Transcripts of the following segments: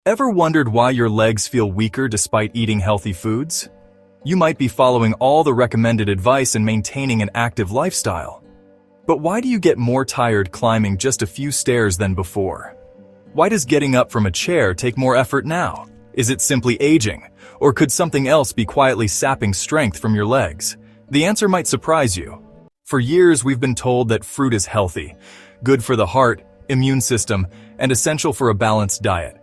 Ever wondered why your legs feel weaker despite eating healthy foods? You might be following all the recommended advice and maintaining an active lifestyle. But why do you get more tired climbing just a few stairs than before? Why does getting up from a chair take more effort now? Is it simply aging? Or could something else be quietly sapping strength from your legs? The answer might surprise you. For years, we've been told that fruit is healthy, good for the heart, immune system, and essential for a balanced diet.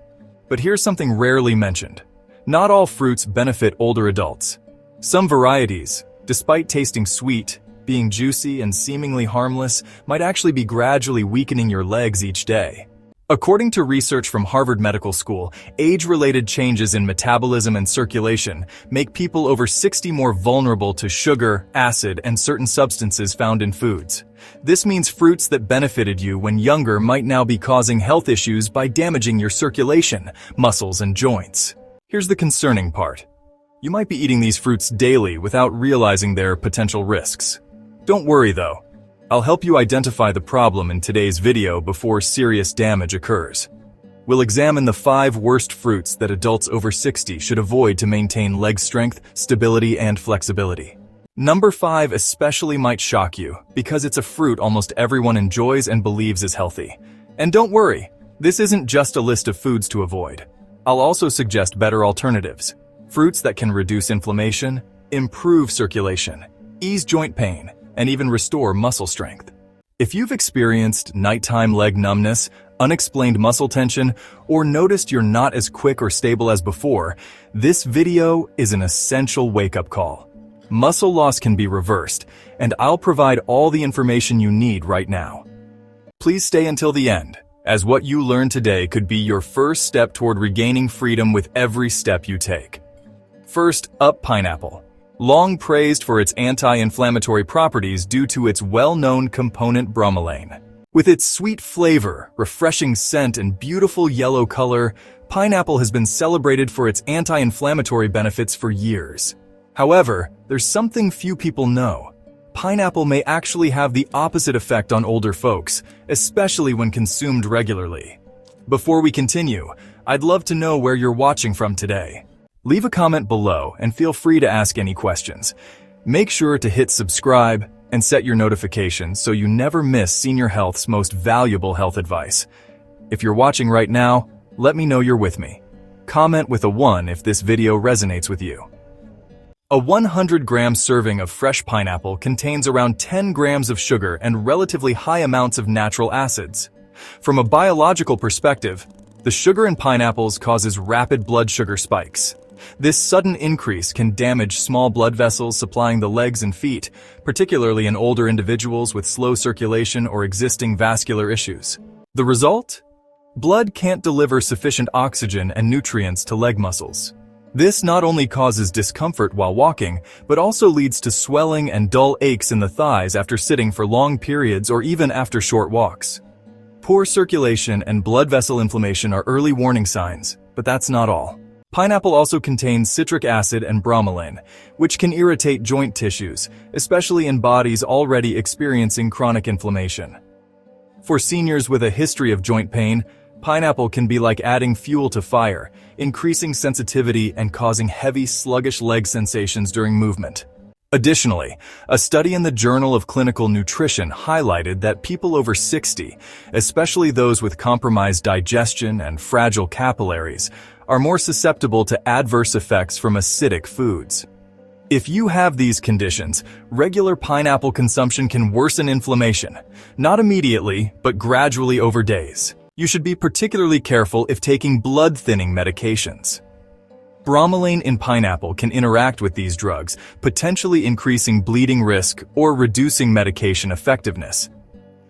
But here's something rarely mentioned. Not all fruits benefit older adults. Some varieties, despite tasting sweet, being juicy and seemingly harmless, might actually be gradually weakening your legs each day. According to research from Harvard Medical School, age-related changes in metabolism and circulation make people over 60 more vulnerable to sugar, acid, and certain substances found in foods. This means fruits that benefited you when younger might now be causing health issues by damaging your circulation, muscles, and joints. Here's the concerning part. You might be eating these fruits daily without realizing their potential risks. Don't worry though. I'll help you identify the problem in today's video before serious damage occurs. We'll examine the 5 worst fruits that adults over 60 should avoid to maintain leg strength, stability, and flexibility. Number 5 especially might shock you because it's a fruit almost everyone enjoys and believes is healthy. And don't worry, this isn't just a list of foods to avoid. I'll also suggest better alternatives. Fruits that can reduce inflammation, improve circulation, ease joint pain, and even restore muscle strength. If you've experienced nighttime leg numbness, unexplained muscle tension, or noticed you're not as quick or stable as before, this video is an essential wake-up call. Muscle loss can be reversed, and I'll provide all the information you need right now. Please stay until the end, as what you learn today could be your first step toward regaining freedom with every step you take. First up, pineapple. Long praised for its anti-inflammatory properties due to its well-known component bromelain. With its sweet flavor, refreshing scent, and beautiful yellow color, pineapple has been celebrated for its anti-inflammatory benefits for years. However, there's something few people know. Pineapple may actually have the opposite effect on older folks, especially when consumed regularly. Before we continue, I'd love to know where you're watching from today. Leave a comment below and feel free to ask any questions. Make sure to hit subscribe and set your notifications so you never miss Senior Health's most valuable health advice. If you're watching right now, let me know you're with me. Comment with a 1 if this video resonates with you. A 100-gram serving of fresh pineapple contains around 10 grams of sugar and relatively high amounts of natural acids. From a biological perspective, the sugar in pineapples causes rapid blood sugar spikes. This sudden increase can damage small blood vessels supplying the legs and feet, particularly in older individuals with slow circulation or existing vascular issues. The result? Blood can't deliver sufficient oxygen and nutrients to leg muscles. This not only causes discomfort while walking, but also leads to swelling and dull aches in the thighs after sitting for long periods or even after short walks. Poor circulation and blood vessel inflammation are early warning signs, but that's not all. Pineapple also contains citric acid and bromelain, which can irritate joint tissues, especially in bodies already experiencing chronic inflammation. For seniors with a history of joint pain, pineapple can be like adding fuel to fire, increasing sensitivity and causing heavy, sluggish leg sensations during movement. Additionally, a study in the Journal of Clinical Nutrition highlighted that people over 60, especially those with compromised digestion and fragile capillaries, are more susceptible to adverse effects from acidic foods. If you have these conditions, regular pineapple consumption can worsen inflammation, not immediately, but gradually over days. You should be particularly careful if taking blood-thinning medications. Bromelain in pineapple can interact with these drugs, potentially increasing bleeding risk or reducing medication effectiveness.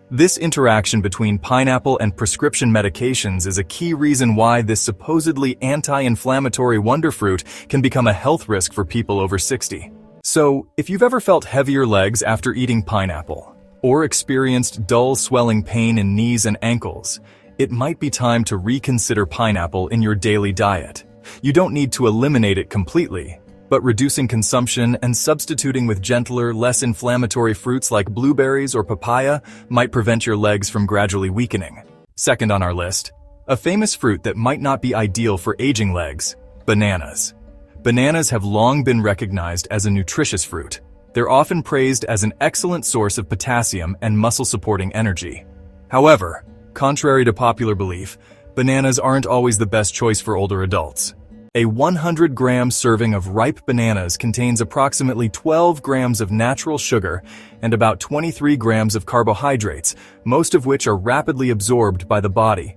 This interaction between pineapple and prescription medications is a key reason why this supposedly anti-inflammatory wonder fruit can become a health risk for people over 60. So, if you've ever felt heavier legs after eating pineapple, or experienced dull swelling pain in knees and ankles, it might be time to reconsider pineapple in your daily diet. You don't need to eliminate it completely, but reducing consumption and substituting with gentler, less inflammatory fruits like blueberries or papaya might prevent your legs from gradually weakening. Second on our list, A famous fruit that might not be ideal for aging legs: bananas. Bananas have long been recognized as a nutritious fruit. They're often praised as an excellent source of potassium and muscle-supporting energy. However, contrary to popular belief, bananas aren't always the best choice for older adults. A 100-gram serving of ripe bananas contains approximately 12 grams of natural sugar and about 23 grams of carbohydrates, most of which are rapidly absorbed by the body.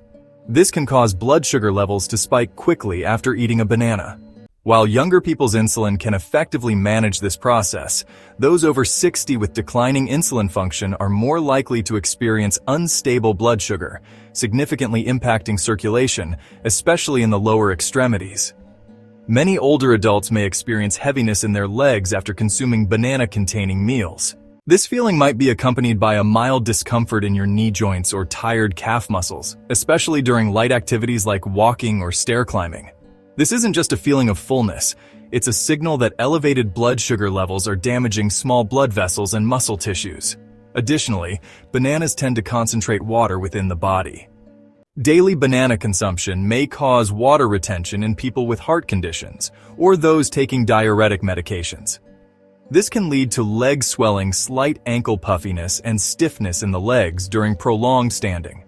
This can cause blood sugar levels to spike quickly after eating a banana. While younger people's insulin can effectively manage this process, those over 60 with declining insulin function are more likely to experience unstable blood sugar, significantly impacting circulation, especially in the lower extremities. Many older adults may experience heaviness in their legs after consuming banana-containing meals. This feeling might be accompanied by a mild discomfort in your knee joints or tired calf muscles, especially during light activities like walking or stair climbing. This isn't just a feeling of fullness, it's a signal that elevated blood sugar levels are damaging small blood vessels and muscle tissues. Additionally, bananas tend to concentrate water within the body. Daily banana consumption may cause water retention in people with heart conditions or those taking diuretic medications. This can lead to leg swelling, slight ankle puffiness, and stiffness in the legs during prolonged standing.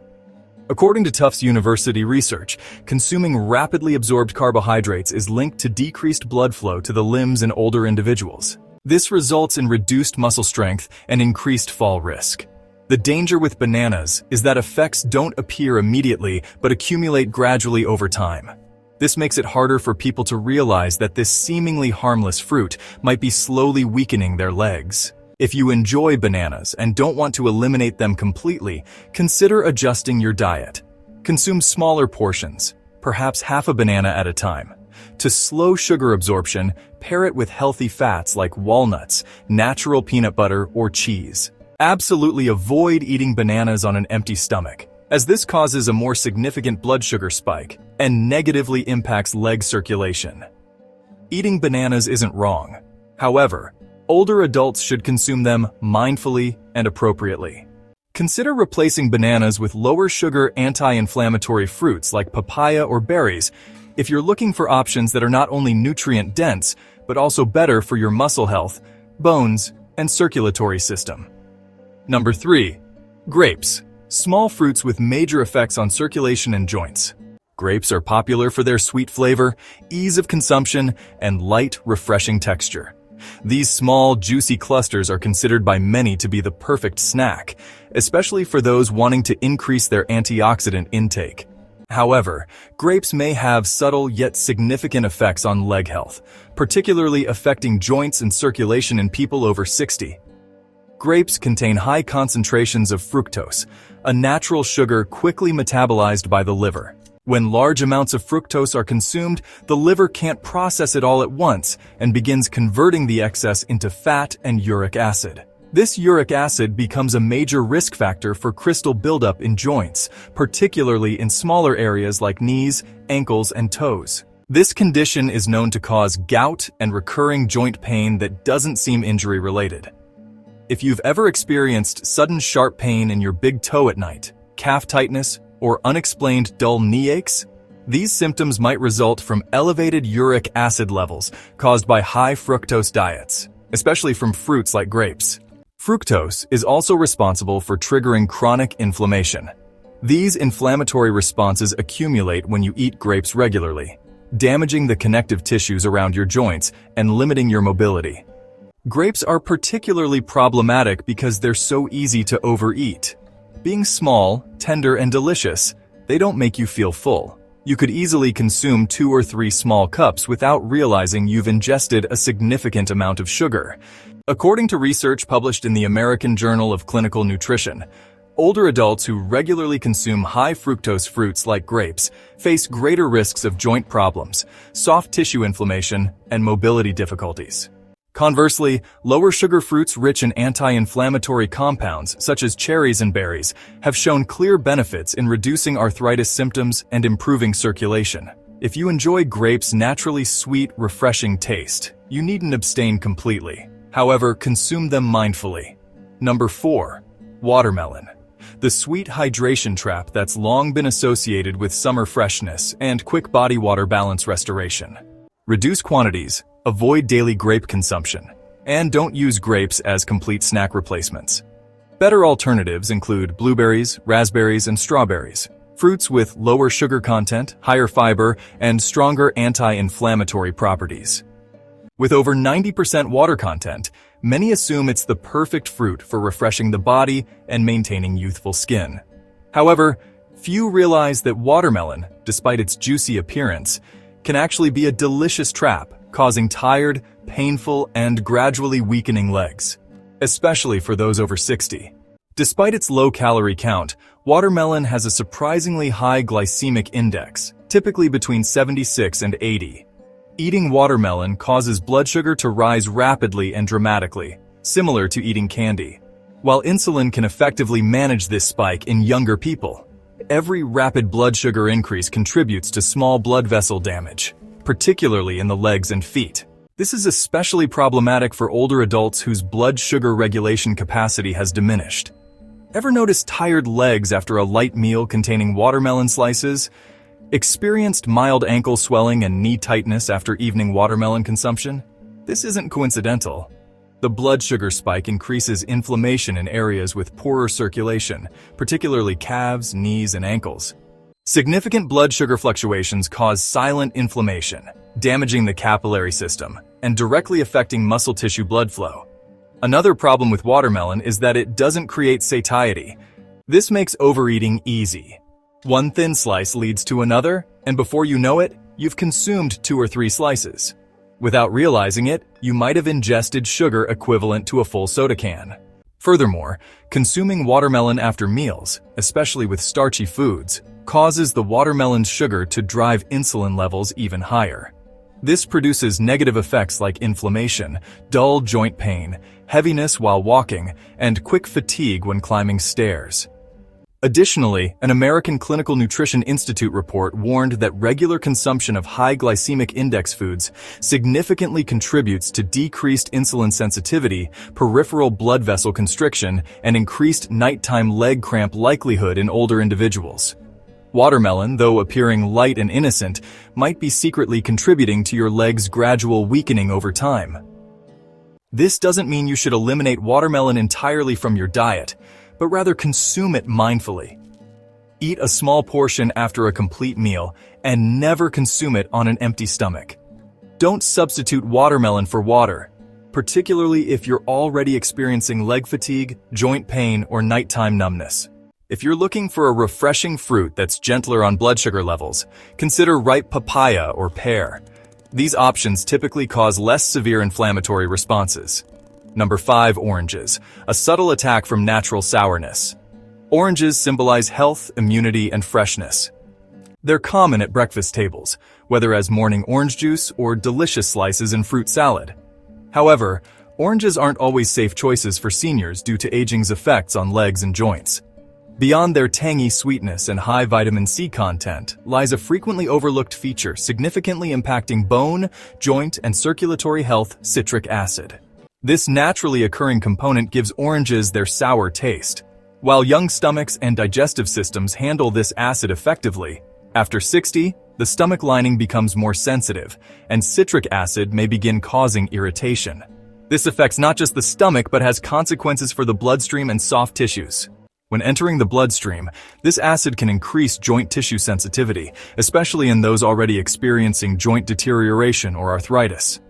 According to Tufts University research, consuming rapidly absorbed carbohydrates is linked to decreased blood flow to the limbs in older individuals. This results in reduced muscle strength and increased fall risk. The danger with bananas is that effects don't appear immediately but accumulate gradually over time. This makes it harder for people to realize that this seemingly harmless fruit might be slowly weakening their legs. If you enjoy bananas and don't want to eliminate them completely, consider adjusting your diet. Consume smaller portions, perhaps half a banana at a time. To slow sugar absorption, pair it with healthy fats like walnuts, natural peanut butter, or cheese. Absolutely avoid eating bananas on an empty stomach, as this causes a more significant blood sugar spike and negatively impacts leg circulation. Eating bananas isn't wrong. However, older adults should consume them mindfully and appropriately. Consider replacing bananas with lower sugar anti-inflammatory fruits like papaya or berries if you're looking for options that are not only nutrient dense, but also better for your muscle health, bones, and circulatory system. Number 3. Grapes. Small fruits with major effects on circulation and joints. Grapes are popular for their sweet flavor, ease of consumption, and light, refreshing texture. These small, juicy clusters are considered by many to be the perfect snack, especially for those wanting to increase their antioxidant intake. However, grapes may have subtle yet significant effects on leg health, particularly affecting joints and circulation in people over 60. Grapes contain high concentrations of fructose, a natural sugar quickly metabolized by the liver. When large amounts of fructose are consumed, the liver can't process it all at once and begins converting the excess into fat and uric acid. This uric acid becomes a major risk factor for crystal buildup in joints, particularly in smaller areas like knees, ankles, and toes. This condition is known to cause gout and recurring joint pain that doesn't seem injury-related. If you've ever experienced sudden sharp pain in your big toe at night, calf tightness, or unexplained dull knee aches, these symptoms might result from elevated uric acid levels caused by high fructose diets, especially from fruits like grapes. Fructose is also responsible for triggering chronic inflammation. These inflammatory responses accumulate when you eat grapes regularly, damaging the connective tissues around your joints and limiting your mobility. Grapes are particularly problematic because they're so easy to overeat. Being small, tender, and delicious, they don't make you feel full. You could easily consume 2 or 3 small cups without realizing you've ingested a significant amount of sugar. According to research published in the American Journal of Clinical Nutrition, older adults who regularly consume high fructose fruits like grapes face greater risks of joint problems, soft tissue inflammation, and mobility difficulties. Conversely, lower sugar fruits rich in anti-inflammatory compounds, such as cherries and berries, have shown clear benefits in reducing arthritis symptoms and improving circulation. If you enjoy grapes' naturally sweet, refreshing taste, you needn't abstain completely. However, consume them mindfully. Number 4. Watermelon. the sweet hydration trap that's long been associated with summer freshness and quick body water balance restoration. Reduce quantities, avoid daily grape consumption, and don't use grapes as complete snack replacements. Better alternatives include blueberries, raspberries, and strawberries, fruits with lower sugar content, higher fiber, and stronger anti-inflammatory properties. With over 90% water content, many assume it's the perfect fruit for refreshing the body and maintaining youthful skin. However, few realize that watermelon, despite its juicy appearance, can actually be a delicious trap, causing tired, painful, and gradually weakening legs, especially for those over 60. Despite its low calorie count, watermelon has a surprisingly high glycemic index, typically between 76 and 80. Eating watermelon causes blood sugar to rise rapidly and dramatically, similar to eating candy. While insulin can effectively manage this spike in younger people, every rapid blood sugar increase contributes to small blood vessel damage, particularly in the legs and feet. This is especially problematic for older adults whose blood sugar regulation capacity has diminished. Ever notice tired legs after a light meal containing watermelon slices? Experienced mild ankle swelling and knee tightness after evening watermelon consumption? This isn't coincidental. The blood sugar spike increases inflammation in areas with poorer circulation, particularly calves, knees, and ankles. Significant blood sugar fluctuations cause silent inflammation, damaging the capillary system and directly affecting muscle tissue blood flow. Another problem with watermelon is that it doesn't create satiety. This makes overeating easy. One thin slice leads to another, and before you know it, you've consumed 2 or 3 slices. Without realizing it, you might have ingested sugar equivalent to a full soda can. Furthermore, consuming watermelon after meals, especially with starchy foods, causes the watermelon's sugar to drive insulin levels even higher. This produces negative effects like inflammation, dull joint pain, heaviness while walking, and quick fatigue when climbing stairs. Additionally, an American Clinical Nutrition Institute report warned that regular consumption of high glycemic index foods significantly contributes to decreased insulin sensitivity, peripheral blood vessel constriction, and increased nighttime leg cramp likelihood in older individuals. Watermelon, though appearing light and innocent, might be secretly contributing to your leg's gradual weakening over time. This doesn't mean you should eliminate watermelon entirely from your diet, but rather consume it mindfully. Eat a small portion after a complete meal and never consume it on an empty stomach. Don't substitute watermelon for water, particularly if you're already experiencing leg fatigue, joint pain, or nighttime numbness. If you're looking for a refreshing fruit that's gentler on blood sugar levels, consider ripe papaya or pear. These options typically cause less severe inflammatory responses. Number 5. Oranges, a subtle attack from natural sourness. Oranges symbolize health, immunity, and freshness. They're common at breakfast tables, whether as morning orange juice or delicious slices in fruit salad. However, oranges aren't always safe choices for seniors due to aging's effects on legs and joints. Beyond their tangy sweetness and high vitamin C content lies a frequently overlooked feature significantly impacting bone, joint, and circulatory health: citric acid. This naturally occurring component gives oranges their sour taste. While young stomachs and digestive systems handle this acid effectively, after 60, the stomach lining becomes more sensitive, and citric acid may begin causing irritation. This affects not just the stomach but has consequences for the bloodstream and soft tissues. When entering the bloodstream, this acid can increase joint tissue sensitivity, especially in those already experiencing joint deterioration or arthritis.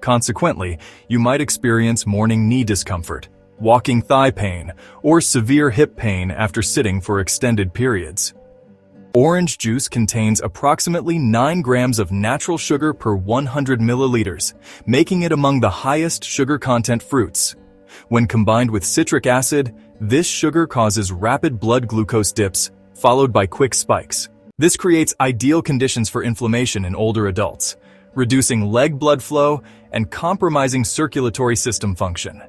Consequently, you might experience morning knee discomfort, walking thigh pain, or severe hip pain after sitting for extended periods. Orange juice contains approximately 9 grams of natural sugar per 100 milliliters, making it among the highest sugar content fruits. When combined with citric acid, this sugar causes rapid blood glucose dips, followed by quick spikes. This creates ideal conditions for inflammation in older adults, reducing leg blood flow and compromising circulatory system function.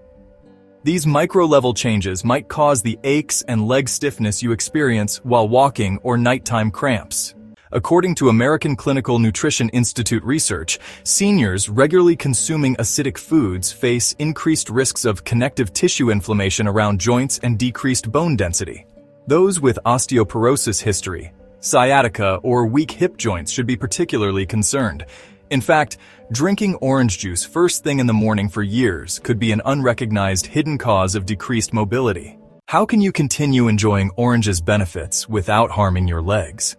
These micro-level changes might cause the aches and leg stiffness you experience while walking or nighttime cramps. According to American Clinical Nutrition Institute research, seniors regularly consuming acidic foods face increased risks of connective tissue inflammation around joints and decreased bone density. Those with osteoporosis history, sciatica, or weak hip joints should be particularly concerned. In fact, drinking orange juice first thing in the morning for years could be an unrecognized hidden cause of decreased mobility. How can you continue enjoying orange's benefits without harming your legs?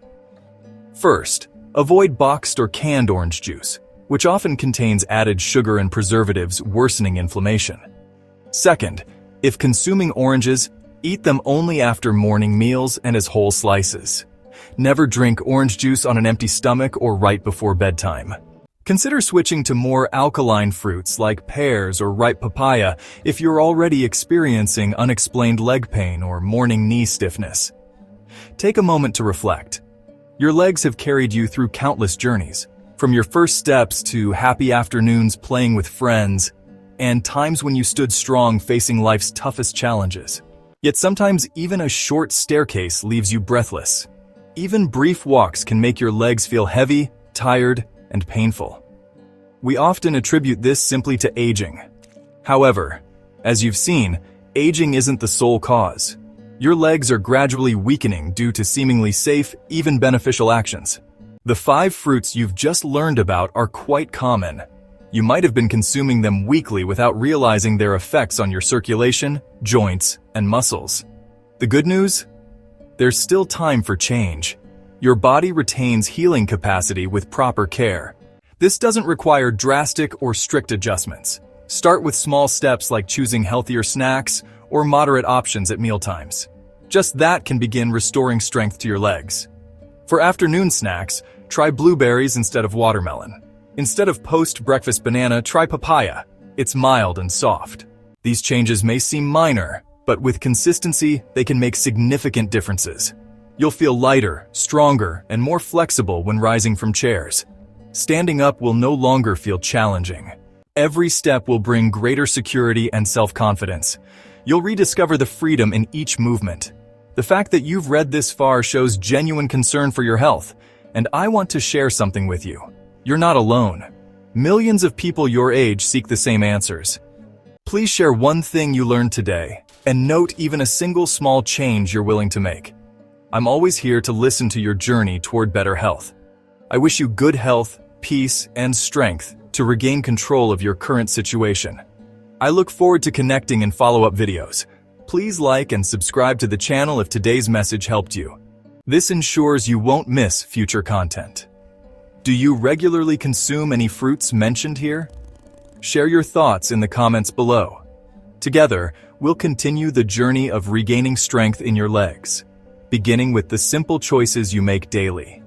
First, avoid boxed or canned orange juice, which often contains added sugar and preservatives worsening inflammation. Second, if consuming oranges, eat them only after morning meals and as whole slices. Never drink orange juice on an empty stomach or right before bedtime. Consider switching to more alkaline fruits like pears or ripe papaya if you're already experiencing unexplained leg pain or morning knee stiffness. Take a moment to reflect. Your legs have carried you through countless journeys, from your first steps to happy afternoons playing with friends, and times when you stood strong facing life's toughest challenges. Yet sometimes even a short staircase leaves you breathless. Even brief walks can make your legs feel heavy, tired, and painful. We often attribute this simply to aging. However, as you've seen, aging isn't the sole cause. Your legs are gradually weakening due to seemingly safe, even beneficial actions. The 5 fruits you've just learned about are quite common. You might have been consuming them weekly without realizing their effects on your circulation, joints, and muscles. The good news? There's still time for change. Your body retains healing capacity with proper care. This doesn't require drastic or strict adjustments. Start with small steps like choosing healthier snacks or moderate options at mealtimes. Just that can begin restoring strength to your legs. For afternoon snacks, try blueberries instead of watermelon. Instead of post-breakfast banana, try papaya. It's mild and soft. These changes may seem minor, but with consistency, they can make significant differences. You'll feel lighter, stronger, and more flexible when rising from chairs. Standing up will no longer feel challenging. Every step will bring greater security and self-confidence. You'll rediscover the freedom in each movement. The fact that you've read this far shows genuine concern for your health, and I want to share something with you. You're not alone. Millions of people your age seek the same answers. Please share one thing you learned today, and note even a single small change you're willing to make. I'm always here to listen to your journey toward better health. I wish you good health, peace, and strength to regain control of your current situation. I look forward to connecting in follow-up videos. Please like and subscribe to the channel if today's message helped you. This ensures you won't miss future content. Do you regularly consume any fruits mentioned here? Share your thoughts in the comments below. Together, we'll continue the journey of regaining strength in your legs, beginning with the simple choices you make daily.